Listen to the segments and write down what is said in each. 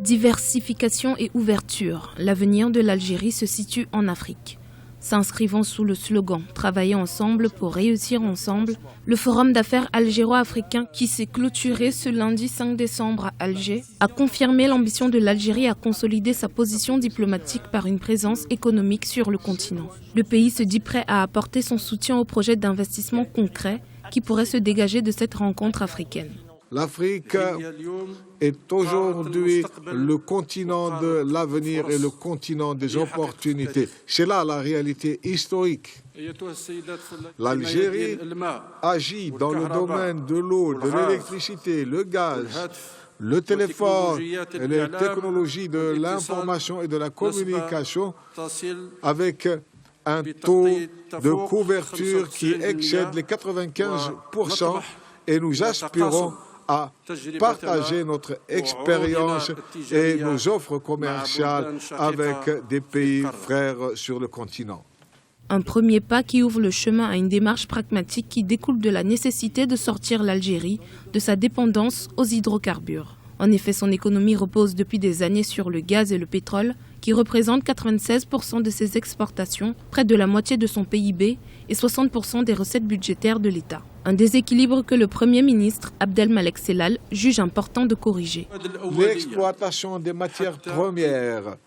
Diversification et ouverture, l'avenir de l'Algérie se situe en Afrique. S'inscrivant sous le slogan « Travailler ensemble pour réussir ensemble », le forum d'affaires algéro-africain qui s'est clôturé ce lundi 5 décembre à Alger a confirmé l'ambition de l'Algérie à consolider sa position diplomatique par une présence économique sur le continent. Le pays se dit prêt à apporter son soutien aux projets d'investissement concrets qui pourraient se dégager de cette rencontre africaine. L'Afrique est aujourd'hui le continent de l'avenir et le continent des opportunités. C'est là la réalité historique. L'Algérie agit dans le domaine de l'eau, de l'électricité, le gaz, le téléphone et les technologies de l'information et de la communication avec un taux de couverture qui excède les 95% et nous aspirons à partager notre expérience et nos offres commerciales avec des pays frères sur le continent. Un premier pas qui ouvre le chemin à une démarche pragmatique qui découle de la nécessité de sortir l'Algérie de sa dépendance aux hydrocarbures. En effet, son économie repose depuis des années sur le gaz et le pétrole, qui représentent 96% de ses exportations, près de la moitié de son PIB et 60% des recettes budgétaires de l'État. Un déséquilibre que le Premier ministre Abdelmalek Sellal juge important de corriger. L'exploitation des matières premières,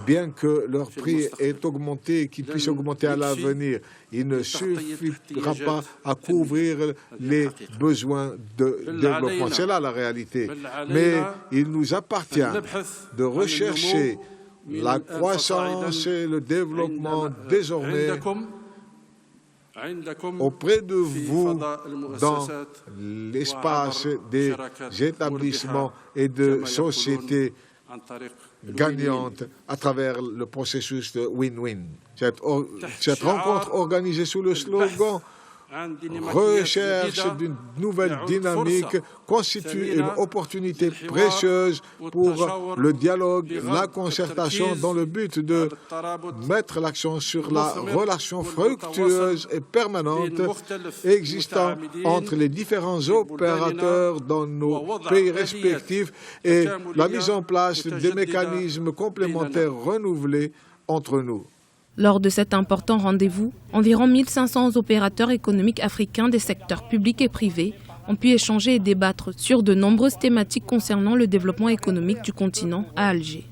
bien que leur prix ait augmenté et qu'il puisse augmenter à l'avenir, il ne suffira pas à couvrir les besoins de développement. C'est là la réalité. Mais il nous appartient de rechercher la croissance et le développement désormais auprès de vous dans l'espace des établissements et de sociétés gagnantes à travers le processus de win-win. Cette rencontre organisée sous le slogan « Recherche d'une nouvelle dynamique » constitue une opportunité précieuse pour le dialogue, la concertation dans le but de mettre l'accent sur la relation fructueuse et permanente existant entre les différents opérateurs dans nos pays respectifs et la mise en place des mécanismes complémentaires renouvelés entre nous. Lors de cet important rendez-vous, environ 1500 opérateurs économiques africains des secteurs publics et privés ont pu échanger et débattre sur de nombreuses thématiques concernant le développement économique du continent à Alger.